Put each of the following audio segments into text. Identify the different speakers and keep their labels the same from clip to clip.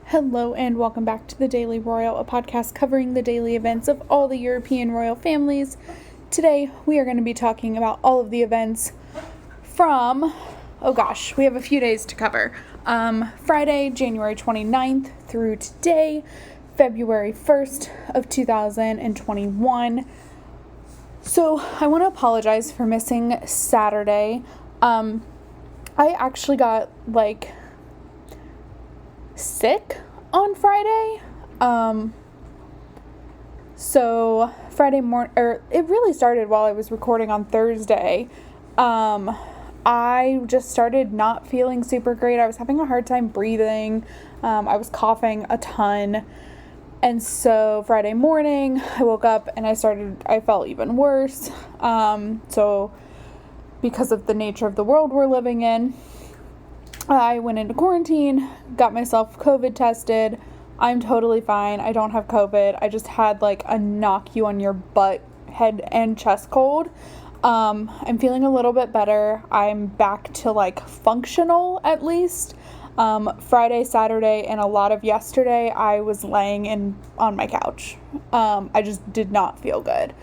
Speaker 1: Hello and welcome back to the Daily Royal, a podcast covering the daily events of all the European royal families. Today we are going to be talking about all of the events from, we have a few days to cover. Friday, January 29th through today, February 1st of 2021. So I want to apologize for missing Saturday. I actually got sick on Friday. So Friday morning, it really started while I was recording on Thursday. I just started not feeling super great. I was having a hard time breathing. I was coughing a ton. And so Friday morning, I woke up and I felt even worse. So because of the nature of the world we're living in, I went into quarantine, got myself COVID tested. I'm totally fine. I don't have COVID. I just had a knock you on your butt, head and chest cold. I'm feeling a little bit better. I'm back to functional at least. Friday, Saturday, and a lot of yesterday, I was laying on my couch. I just did not feel good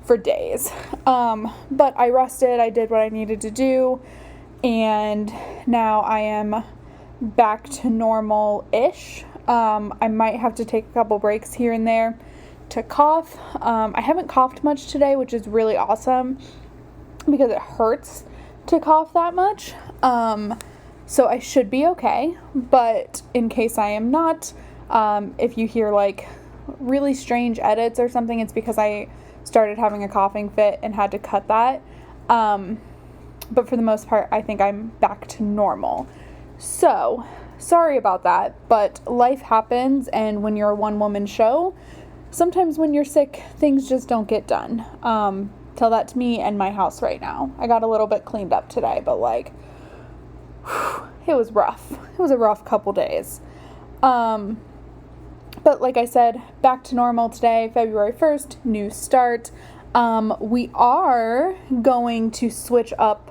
Speaker 1: for days. But I rested. I did what I needed to do. And now I am back to normal-ish. I might have to take a couple breaks here and there to cough. I haven't coughed much today, which is really awesome because it hurts to cough that much. So I should be okay, but in case I am not, if you hear really strange edits or something, it's because I started having a coughing fit and had to cut that. But for the most part, I think I'm back to normal. So, sorry about that, but life happens, and when you're a one-woman show, sometimes when you're sick, things just don't get done. Tell that to me and my house right now. I got a little bit cleaned up today, but it was rough. It was a rough couple days. But like I said, back to normal today, February 1st, new start. We are going to switch up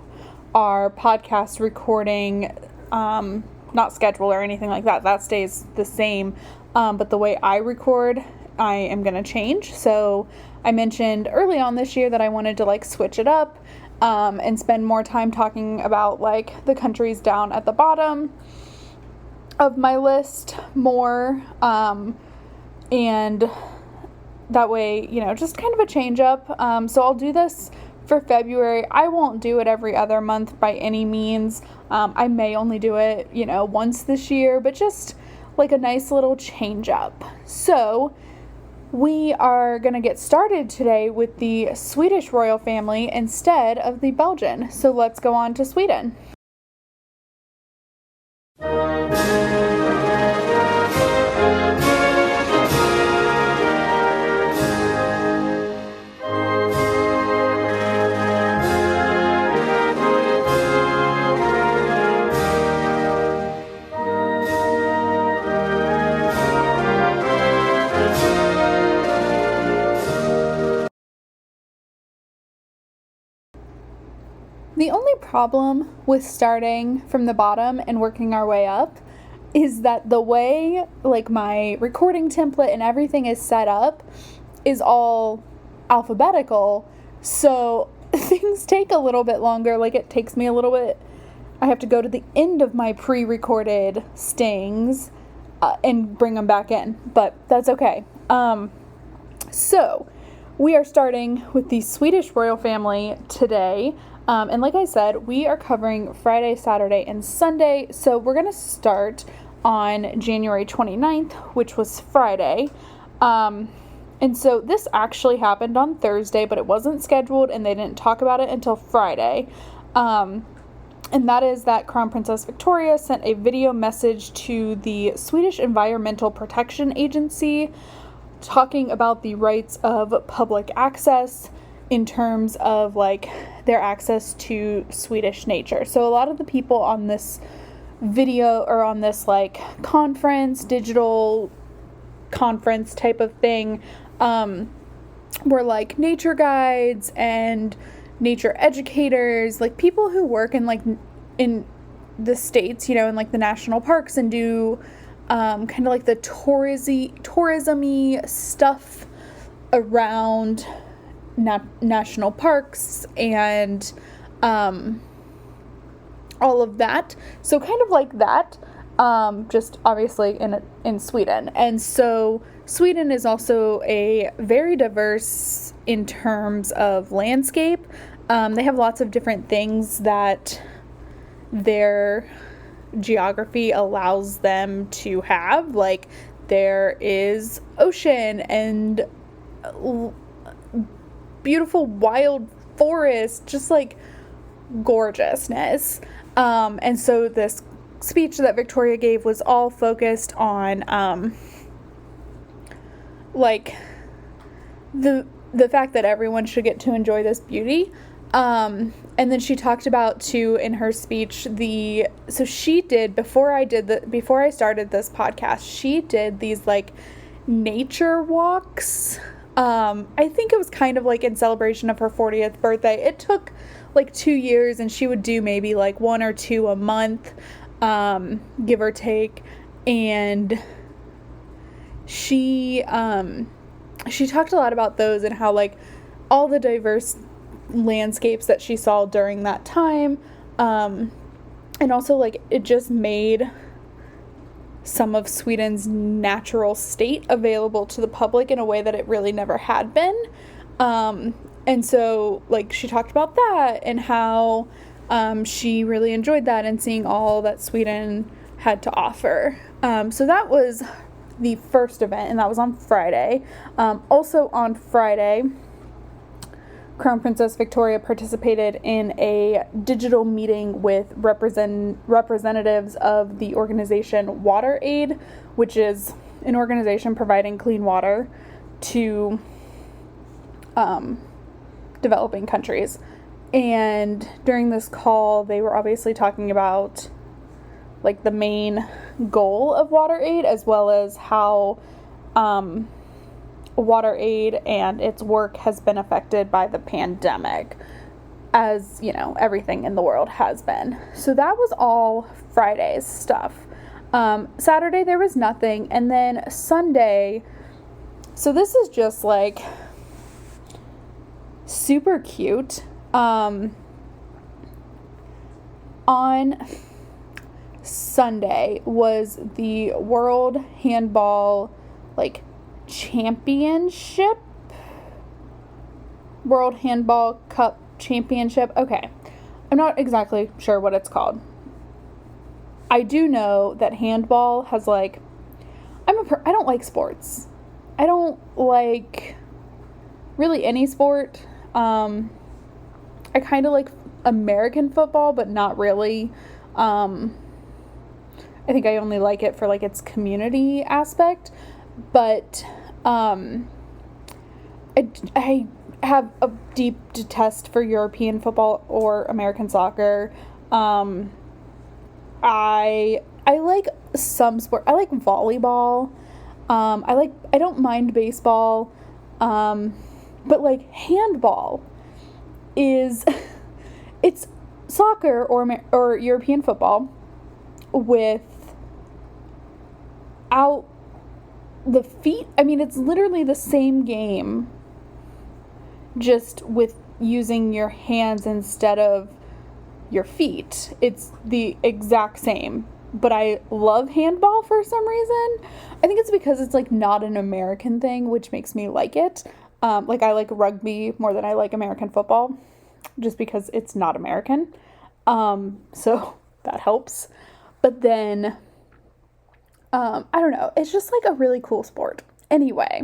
Speaker 1: our podcast recording, not schedule or anything like that. That stays the same. But the way I record, I am going to change. So I mentioned early on this year that I wanted to switch it up, and spend more time talking about the countries down at the bottom of my list more. And that way, just kind of a change up. So I'll do this for February. I won't do it every other month by any means. I may only do it, once this year, but just a nice little change up. So we are going to get started today with the Swedish royal family instead of the Belgian. So let's go on to Sweden. The only problem with starting from the bottom and working our way up is that the way my recording template and everything is set up is all alphabetical, so things take a little bit longer. It takes me a little bit. I have to go to the end of my pre-recorded stings and bring them back in, but that's okay. So we are starting with the Swedish royal family today. And like I said, we are covering Friday, Saturday, and Sunday. So we're going to start on January 29th, which was Friday. And so this actually happened on Thursday, but it wasn't scheduled and they didn't talk about it until Friday. And that is that Crown Princess Victoria sent a video message to the Swedish Environmental Protection Agency talking about the rights of public access in terms of their access to Swedish nature. So a lot of the people on this video or on this conference, digital conference type of thing, were nature guides and nature educators, people who work in in the states, in the national parks and do kind of like the tourism-y stuff around national parks and all of that. So kind of like that, just obviously in Sweden. And so Sweden is also a very diverse in terms of landscape. They have lots of different things that their geography allows them to have. Like, there is ocean and beautiful wild forest, just like gorgeousness. And so this speech that Victoria gave was all focused on like the fact that everyone should get to enjoy this beauty. And then she talked about too in her speech so she did, before I started this podcast, she did these like nature walks. I think it was kind of like in celebration of her 40th birthday. It took like 2 years, and she would do maybe like 1 or 2 a month, give or take. And she talked a lot about those and how like all the diverse landscapes that she saw during that time, and also like it just made some of Sweden's natural state available to the public in a way that it really never had been. And so like she talked about that and how she really enjoyed that and seeing all that Sweden had to offer. So that was the first event, and that was on Friday. Also on Friday, Crown Princess Victoria participated in a digital meeting with representatives of the organization WaterAid, which is an organization providing clean water to developing countries. And during this call, they were obviously talking about like the main goal of WaterAid, as well as how WaterAid and its work has been affected by the pandemic, as you know, everything in the world has been. So that was all Friday's stuff. Saturday there was nothing, and then Sunday, so this is just like super cute. On Sunday was the World Handball like Championship, World Handball Cup Championship. Okay, I'm not exactly sure what it's called. I do know that handball has like, I don't like sports. I don't like really any sport. I kind of like American football, but not really. I think I only like it for like its community aspect. But I have a deep detest for European football or American soccer. I like some sport. I like volleyball. I don't mind baseball. But like handball is it's soccer or European football without the feet. I mean, it's literally the same game, just with using your hands instead of your feet. It's the exact same. But I love handball for some reason. I think it's because it's like not an American thing, which makes me like it. Like I like rugby more than I like American football, just because it's not American. So that helps. But then I don't know. It's just like a really cool sport. Anyway,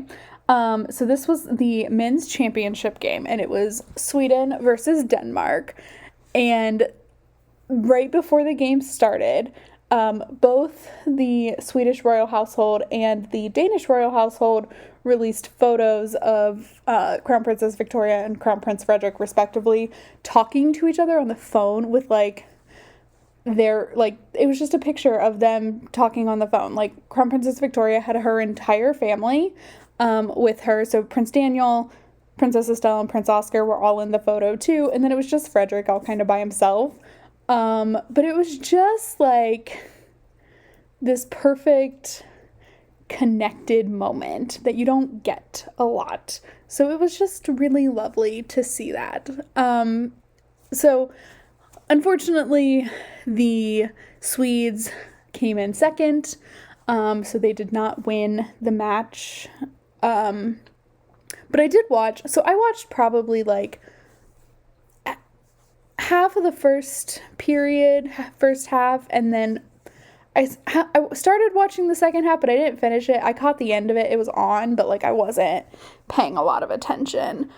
Speaker 1: so this was the men's championship game, and it was Sweden versus Denmark. And right before the game started, both the Swedish royal household and the Danish royal household released photos of Crown Princess Victoria and Crown Prince Frederik, respectively, talking to each other on the phone with like it was just a picture of them talking on the phone. Like, Crown Princess Victoria had her entire family with her. So Prince Daniel, Princess Estelle, and Prince Oscar were all in the photo too. And then it was just Frederick all kind of by himself. But it was just like this perfect connected moment that you don't get a lot. So it was just really lovely to see that. So unfortunately, the Swedes came in second, so they did not win the match. But I did watch, so I watched probably like half of the first half, and then I started watching the second half, but I didn't finish it. I caught the end of it. It was on, but like I wasn't paying a lot of attention.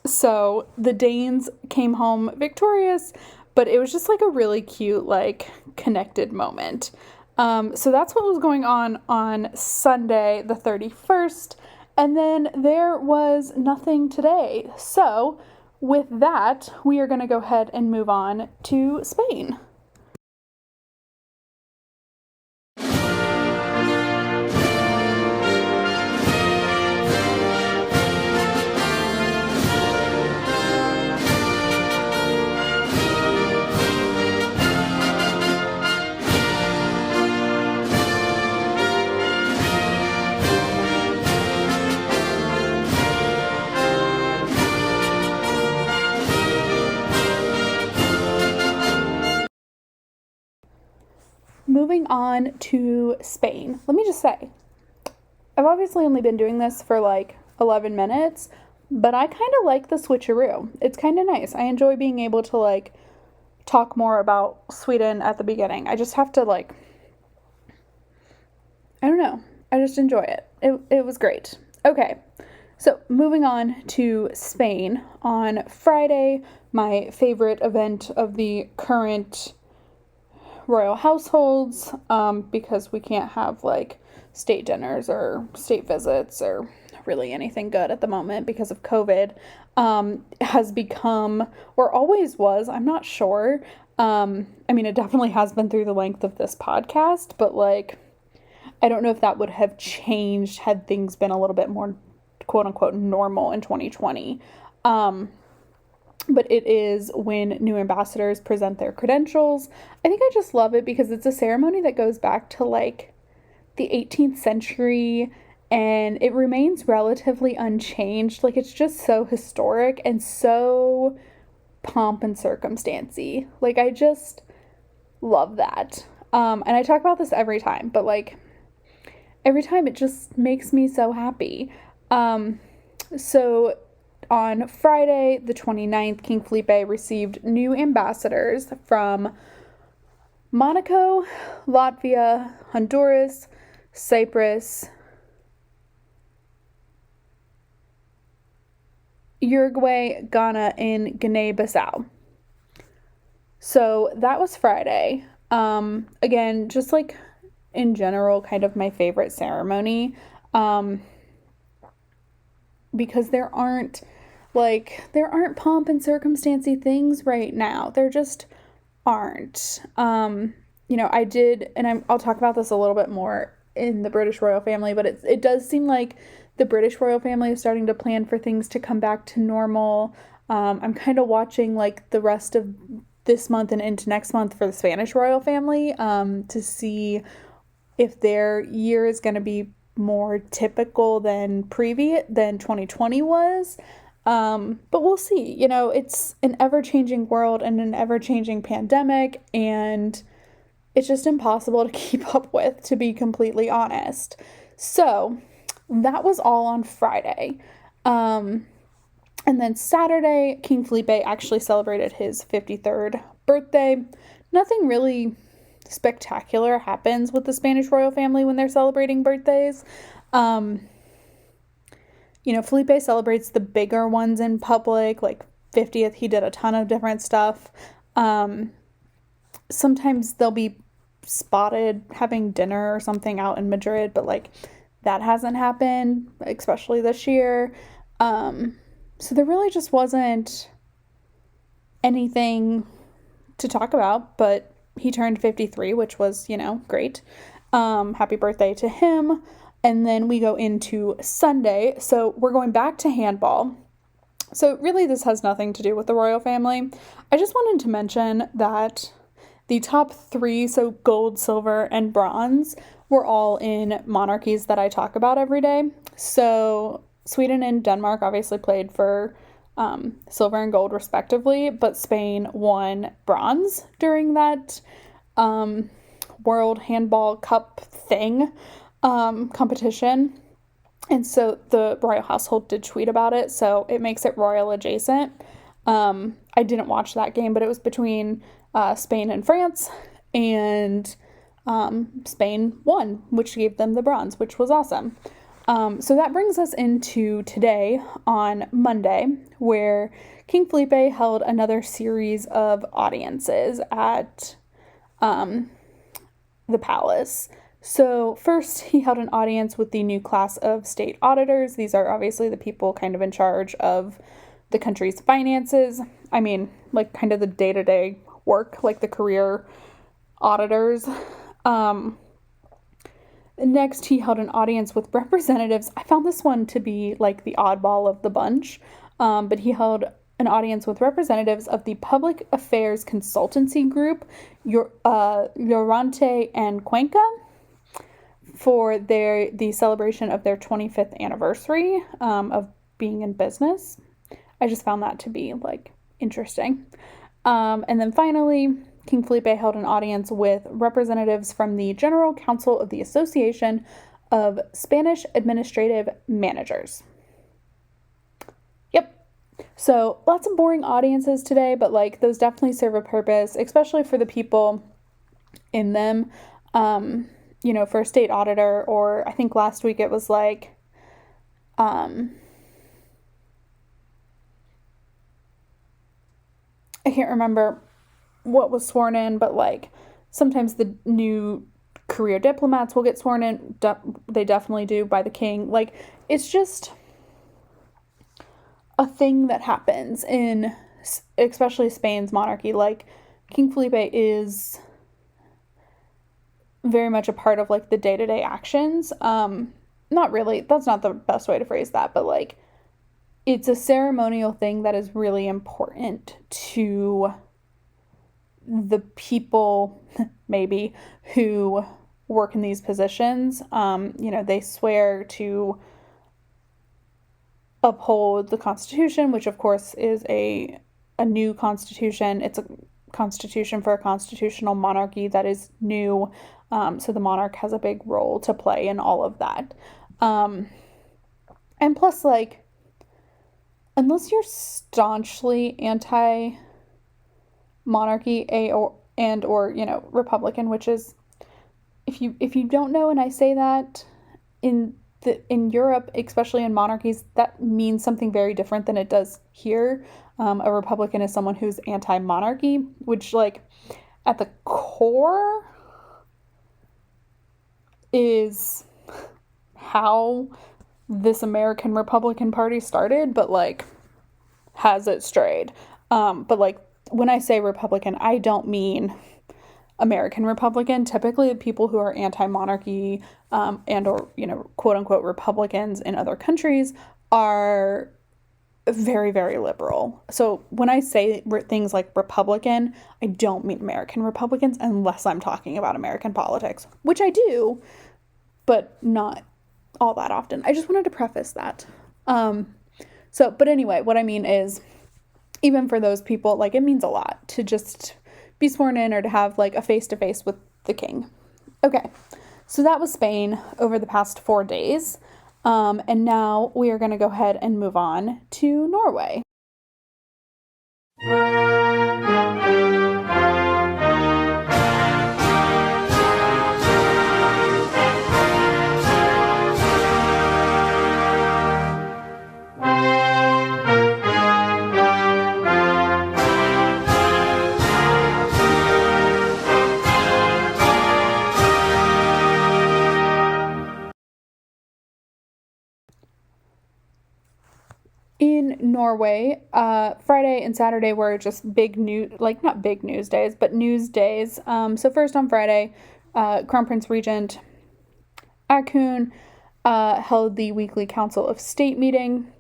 Speaker 1: So the Danes came home victorious, but it was just like a really cute, like connected moment. So that's what was going on Sunday, the 31st. And then there was nothing today. So with that, we are going to go ahead and move on to Spain. Moving on to Spain. Let me just say, I've obviously only been doing this for like 11 minutes, but I kind of like the switcheroo. It's kind of nice. I enjoy being able to like talk more about Sweden at the beginning. I just have to like, I don't know. I just enjoy it. It was great. Okay. So moving on to Spain. On Friday, my favorite event of the current royal households, because we can't have like state dinners or state visits or really anything good at the moment because of COVID, has become, or always was, I'm not sure. I mean, it definitely has been through the length of this podcast, but like, I don't know if that would have changed had things been a little bit more quote unquote normal in 2020. But it is when new ambassadors present their credentials. I think I just love it because it's a ceremony that goes back to like the 18th century and it remains relatively unchanged. Like it's just so historic and so pomp and circumstancy. Like I just love that. And I talk about this every time, but like every time it just makes me so happy. So on Friday, the 29th, King Felipe received new ambassadors from Monaco, Latvia, Honduras, Cyprus, Uruguay, Ghana, and Guinea-Bissau. So that was Friday. Again, just like in general, kind of my favorite ceremony. Because there aren't pomp and circumstancy things right now. There just aren't. I did, and I'll talk about this a little bit more in the British royal family, but it does seem like the British royal family is starting to plan for things to come back to normal. I'm kind of watching like the rest of this month and into next month for the Spanish royal family, to see if their year is going to be more typical than 2020 was. But we'll see. It's an ever-changing world and an ever-changing pandemic, and it's just impossible to keep up with, to be completely honest. So that was all on Friday. And then Saturday, King Felipe actually celebrated his 53rd birthday. Nothing really spectacular happens with the Spanish royal family when they're celebrating birthdays. Felipe celebrates the bigger ones in public, like 50th, he did a ton of different stuff. Sometimes they'll be spotted having dinner or something out in Madrid, but like that hasn't happened, especially this year. So there really just wasn't anything to talk about, but he turned 53, which was, great. Happy birthday to him. And then we go into Sunday. So we're going back to handball. So really this has nothing to do with the royal family. I just wanted to mention that the top three, so gold, silver, and bronze, were all in monarchies that I talk about every day. So Sweden and Denmark obviously played for silver and gold respectively, but Spain won bronze during that World Handball Cup thing competition. And so the royal household did tweet about it, so it makes it royal adjacent. I didn't watch that game, but it was between Spain and France, and Spain won, which gave them the bronze, which was awesome. So that brings us into today on Monday, where King Felipe held another series of audiences at the palace. So first, he held an audience with the new class of state auditors. These are obviously the people kind of in charge of the country's finances. I mean, like kind of the day-to-day work, like the career auditors. Next, he held an audience with representatives. I found this one to be like the oddball of the bunch, but he held an audience with representatives of the Public Affairs Consultancy Group, Llorente and Cuenca, for the celebration of their 25th anniversary of being in business. I just found that to be like interesting. And then finally, King Felipe held an audience with representatives from the General Council of the Association of Spanish Administrative Managers. Yep. So lots of boring audiences today, but like those definitely serve a purpose, especially for the people in them. For a state auditor, or I think last week it was like, I can't remember what was sworn in, but like sometimes the new career diplomats will get sworn in. They definitely do by the king. Like, it's just a thing that happens in especially Spain's monarchy. Like, King Felipe is very much a part of like the day-to-day actions. Not really, that's not the best way to phrase that, but like it's a ceremonial thing that is really important to the people maybe who work in these positions. They swear to uphold the Constitution, which of course is a new constitution. It's a constitution for a constitutional monarchy that is new. So the monarch has a big role to play in all of that. And plus, like, unless you're staunchly anti-monarchy or Republican, which is, if you don't know, and I say that in Europe, especially in monarchies, that means something very different than it does here. A Republican is someone who's anti-monarchy, which, like, at the core is how this American Republican Party started, but like has it strayed. But like when I say Republican, I don't mean American Republican. Typically the people who are anti-monarchy and or quote unquote Republicans in other countries are very, very liberal. So when I say things like Republican, I don't mean American Republicans unless I'm talking about American politics, which I do, but not all that often. I just wanted to preface that. But anyway, what I mean is, even for those people, like, it means a lot to just be sworn in or to have like a face-to-face with the king. Okay, so that was Spain over the past 4 days. And now we are going to go ahead and move on to Norway. In Norway, Friday and Saturday were just big news, like not big news days, but news days. So first on Friday, Crown Prince Regent Akun held the weekly Council of State meeting,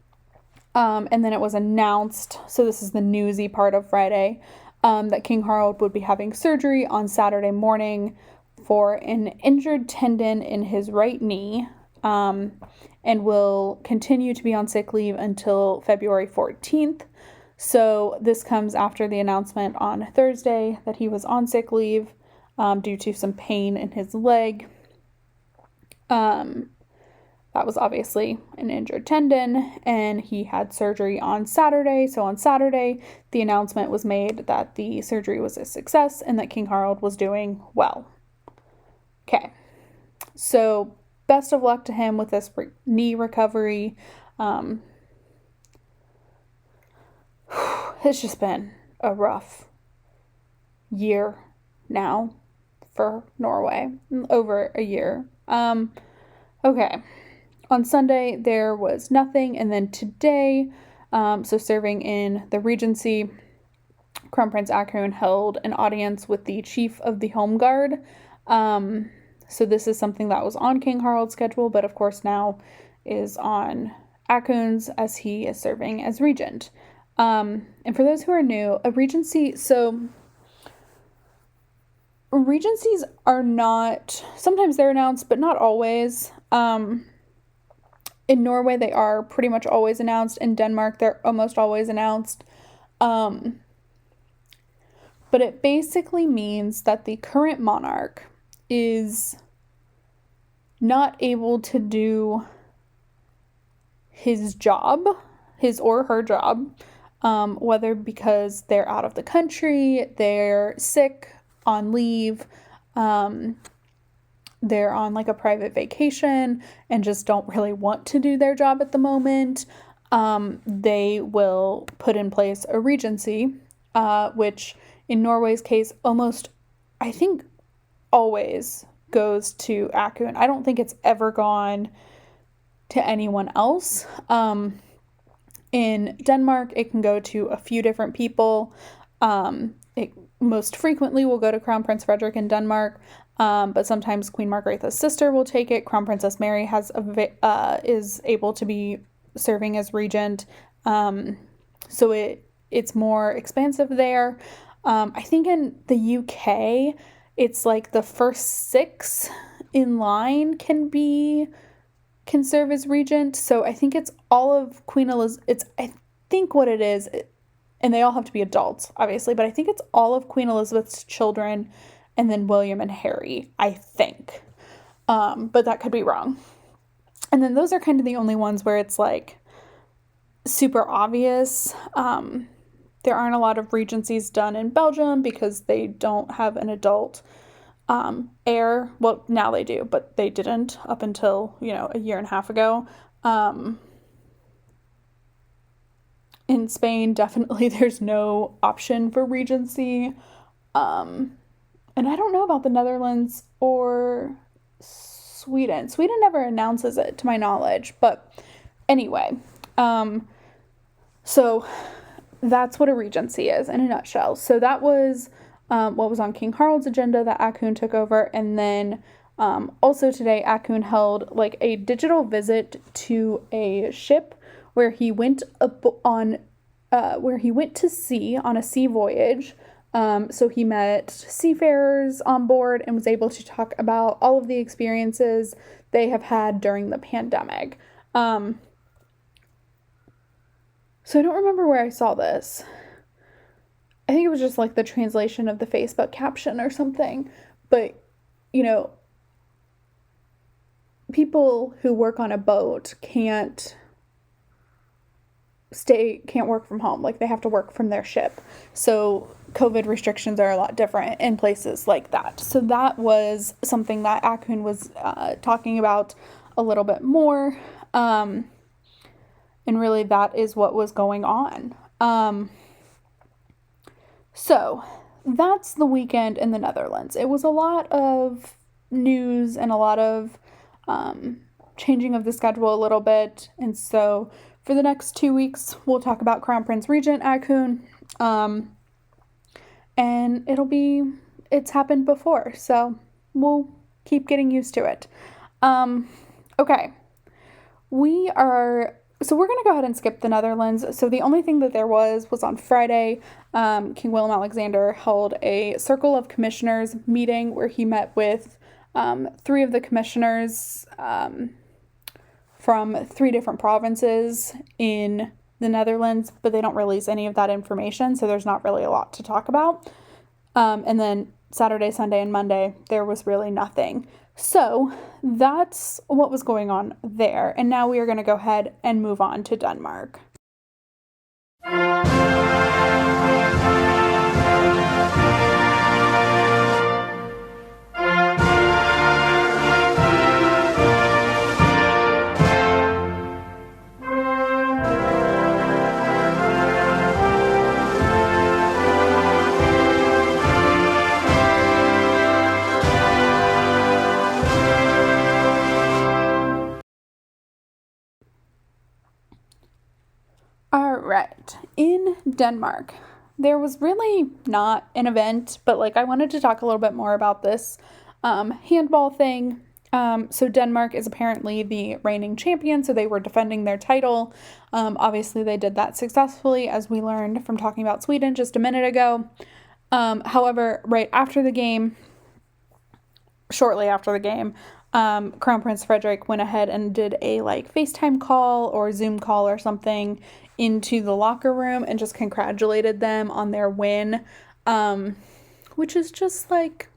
Speaker 1: and then it was announced, so this is the newsy part of Friday, that King Harald would be having surgery on Saturday morning for an injured tendon in his right knee, and will continue to be on sick leave until February 14th. So this comes after the announcement on Thursday that he was on sick leave due to some pain in his leg. That was obviously an injured tendon, and he had surgery on Saturday. So on Saturday, the announcement was made that the surgery was a success and that King Harald was doing well. Okay, so best of luck to him with this knee recovery. It's just been a rough year now for Norway, over a year. Okay. On Sunday, there was nothing, and then today, so serving in the Regency, Crown Prince Haakon held an audience with the Chief of the Home Guard. So this is something that was on King Harald's schedule, but of course now is on Haakon's as he is serving as regent. And for those who are new, a regency, so regencies are not, sometimes they're announced, but not always. In Norway, they are pretty much always announced. In Denmark, they're almost always announced. But it basically means that the current monarch is not able to do his job, his or her job, whether because they're out of the country, they're sick, on leave, they're on like a private vacation and just don't really want to do their job at the moment, they will put in place a regency, which in Norway's case almost, I think, always goes to Haakon. I don't think it's ever gone to anyone else. In Denmark, it can go to a few different people. It most frequently will go to Crown Prince Frederik in Denmark, but sometimes Queen Margrethe's sister will take it. Crown Princess Mary is able to be serving as regent, so it's more expansive there. I think in the UK, it's like the first 6 in line can serve as regent. So I think it's all of Queen Elizabeth. I think what it is, and they all have to be adults, obviously, but I think it's all of Queen Elizabeth's children and then William and Harry, I think. But that could be wrong. And then those are kind of the only ones where it's like super obvious. There aren't a lot of regencies done in Belgium because they don't have an adult heir. Well, now they do, but they didn't up until, a year and a half ago. In Spain, definitely there's no option for regency. And I don't know about the Netherlands or Sweden. Sweden never announces it, to my knowledge. But anyway, so that's what a regency is in a nutshell. So that was what was on King Harald's agenda that Haakon took over. And then also today, Haakon held like a digital visit to a ship where he went to sea on a sea voyage. So he met seafarers on board and was able to talk about all of the experiences they have had during the pandemic. So I don't remember where I saw this. I think it was just like the translation of the Facebook caption or something. But, people who work on a boat can't work from home. Like, they have to work from their ship. So COVID restrictions are a lot different in places like that. So that was something that Haakon was talking about a little bit more. And really that is what was going on. So that's the weekend in the Netherlands. It was a lot of news and a lot of changing of the schedule a little bit. And so for the next 2 weeks, we'll talk about Crown Prince Regent Haakon. And it's happened before, so we'll keep getting used to it. Okay. So we're going to go ahead and skip the Netherlands. So the only thing that there was on Friday. King Willem Alexander held a Circle of Commissioners meeting where he met with three of the commissioners from three different provinces in the Netherlands, but they don't release any of that information, so there's not really a lot to talk about. And then Saturday, Sunday, and Monday, there was really nothing. So that's what was going on there. And now we are going to go ahead and move on to Denmark. All right, in Denmark, there was really not an event, but like I wanted to talk a little bit more about this handball thing. So Denmark is apparently the reigning champion, so they were defending their title. Obviously, they did that successfully, as we learned from talking about Sweden just a minute ago. However, right after the game, shortly after the game, Crown Prince Frederik went ahead and did a like FaceTime call or Zoom call or something into the locker room and just congratulated them on their win, which is just like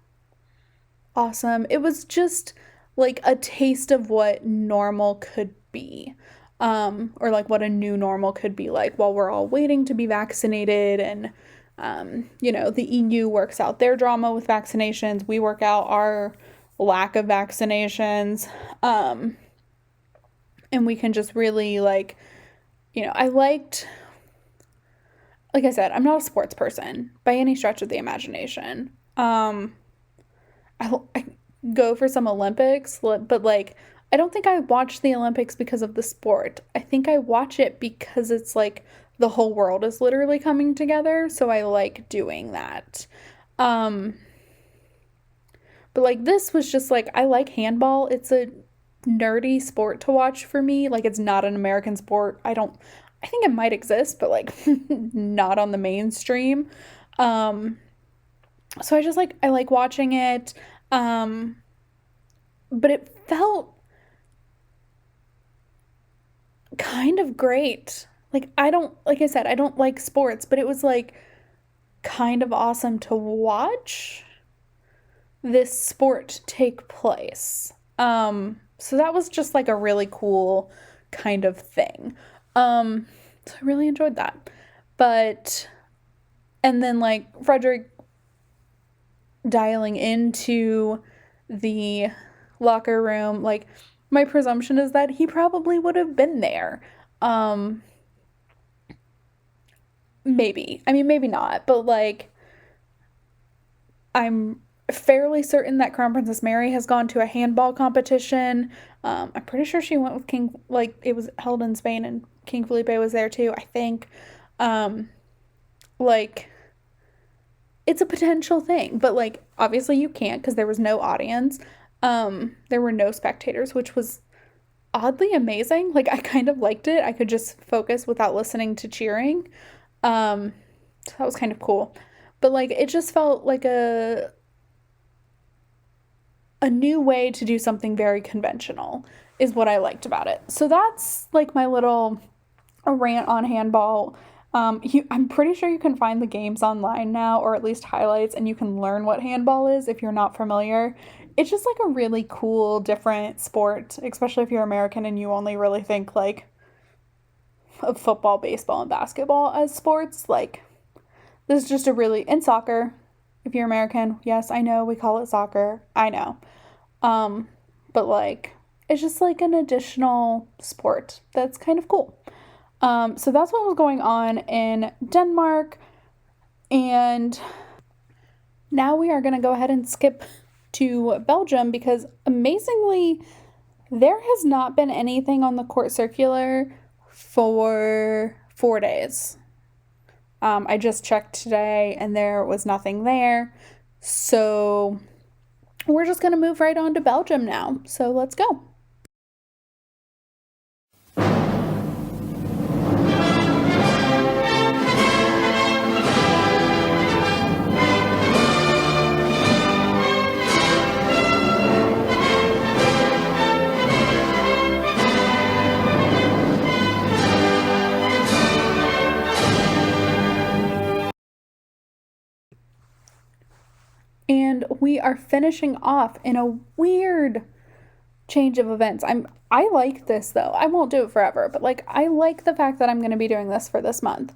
Speaker 1: awesome. It was just like a taste of what normal could be, or like what a new normal could be like while we're all waiting to be vaccinated. And the EU works out their drama with vaccinations, we work out our lack of vaccinations, and we can just really like, like I said, I'm not a sports person by any stretch of the imagination. I go for some Olympics, but like I don't think I watch the Olympics because of the sport. I think I watch it because it's like the whole world is literally coming together, so I like doing that. But like this was just like, I like handball. It's a nerdy sport to watch for me. Like it's not an American sport. I think it might exist, but like not on the mainstream. So I like watching it. But it felt kind of great. Like I said, I don't like sports, but it was like kind of awesome to watch this sport take place. So that was just like a really cool kind of thing. So I really enjoyed that. And then like Frederik dialing into the locker room, like my presumption is that he probably would have been there. Maybe. I mean, maybe not, but like I'm fairly certain that Crown Princess Mary has gone to a handball competition. I'm pretty sure she went with King, like it was held in Spain and King Felipe was there too, I think. Like it's a potential thing, but like obviously you can't because there was no audience. There were no spectators, which was oddly amazing. Like I kind of liked it. I could just focus without listening to cheering. So that was kind of cool. But like it just felt like a new way to do something very conventional is what I liked about it. So that's like my little rant on handball. I'm pretty sure you can find the games online now, or at least highlights, and you can learn what handball is if you're not familiar. It's just like a really cool, different sport, especially if you're American and you only really think like of football, baseball, and basketball as sports. Like this is just and soccer. If you're American, yes, I know we call it soccer. I know. But like it's just like an additional sport that's kind of cool. So that's what was going on in Denmark. And now we are going to go ahead and skip to Belgium because amazingly, there has not been anything on the court circular for 4 days. I just checked today and there was nothing there. So we're just going to move right on to Belgium now. So let's go. And we are finishing off in a weird change of events. I like this though. I won't do it forever, but like I like the fact that I'm going to be doing this for this month.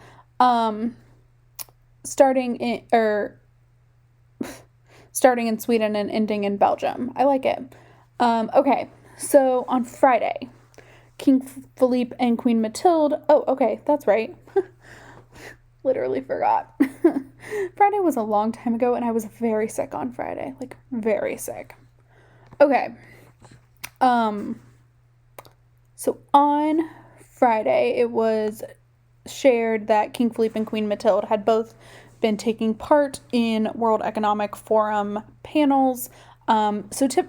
Speaker 1: Starting in Sweden and ending in Belgium. I like it. Okay. So on Friday, King Philippe and Queen Mathilde. Oh, okay, that's right. Literally forgot. Friday was a long time ago and I was very sick on Friday. Like very sick. Okay. So on Friday, it was shared that King Philippe and Queen Mathilde had both been taking part in World Economic Forum panels. So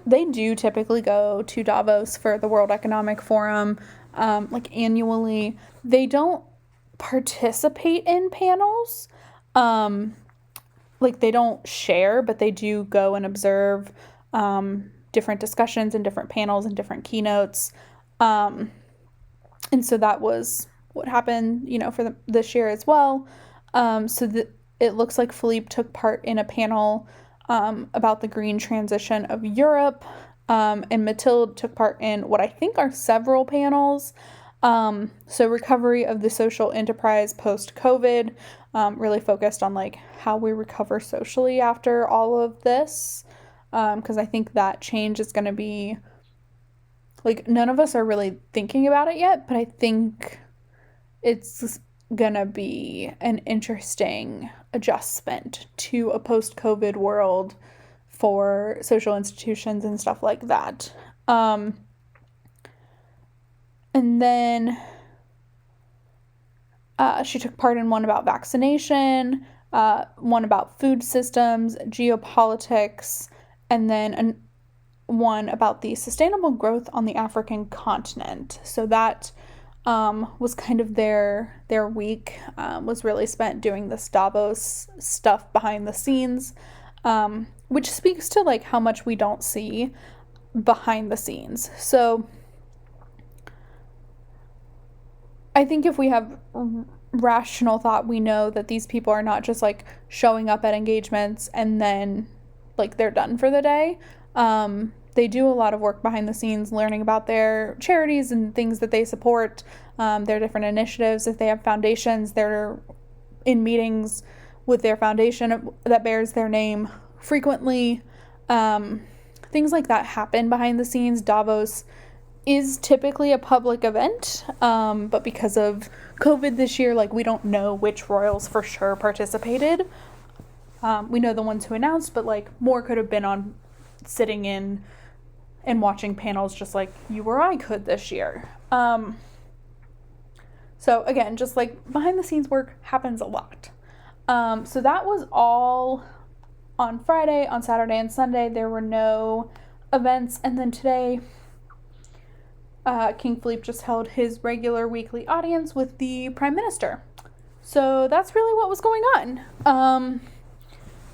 Speaker 1: they do typically go to Davos for the World Economic Forum, like annually. They don't participate in panels. Like they don't share, but they do go and observe, different discussions and different panels and different keynotes. And so that was what happened, for this year as well. It looks like Philippe took part in a panel about the green transition of Europe, and Mathilde took part in what I think are several panels. So recovery of the social enterprise post-COVID, really focused on like how we recover socially after all of this. Because I think that change is going to be, like, none of us are really thinking about it yet, but I think it's going to be an interesting adjustment to a post-COVID world for social institutions and stuff like that. And then she took part in one about vaccination, one about food systems, geopolitics, and then one about the sustainable growth on the African continent. So that was kind of their week, was really spent doing this Davos stuff behind the scenes, which speaks to like how much we don't see behind the scenes. So I think if we have rational thought, we know that these people are not just like showing up at engagements and then like they're done for the day. They do a lot of work behind the scenes, learning about their charities and things that they support, their different initiatives. If they have foundations, they're in meetings with their foundation that bears their name frequently. Things like that happen behind the scenes. Davos is typically a public event, but because of COVID this year, like we don't know which royals for sure participated. We know the ones who announced, but like more could have been on sitting in and watching panels just like you or I could this year. So again, just like behind the scenes work happens a lot. So that was all on Friday. On Saturday and Sunday, there were no events. And then today, King Philippe just held his regular weekly audience with the Prime Minister. So that's really what was going on.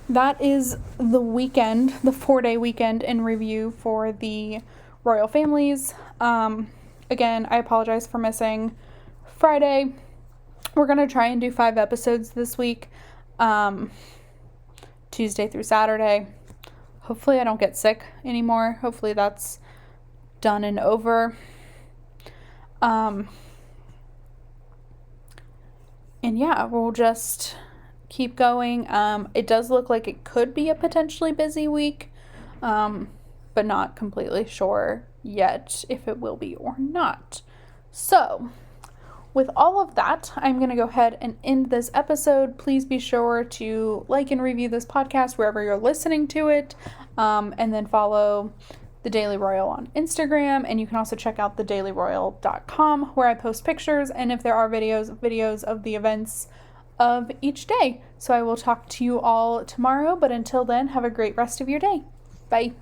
Speaker 1: That is the weekend, the 4-day weekend in review for the royal families. Again, I apologize for missing Friday. We're going to try and do 5 episodes this week, Tuesday through Saturday. Hopefully I don't get sick anymore. Hopefully that's done and over. And yeah, we'll just keep going. It does look like it could be a potentially busy week, but not completely sure yet if it will be or not. So with all of that, I'm going to go ahead and end this episode. Please be sure to like and review this podcast wherever you're listening to it, and then follow The Daily Royal on Instagram, and you can also check out thedailyroyal.com where I post pictures and if there are videos of the events of each day. So I will talk to you all tomorrow, but until then, have a great rest of your day. Bye.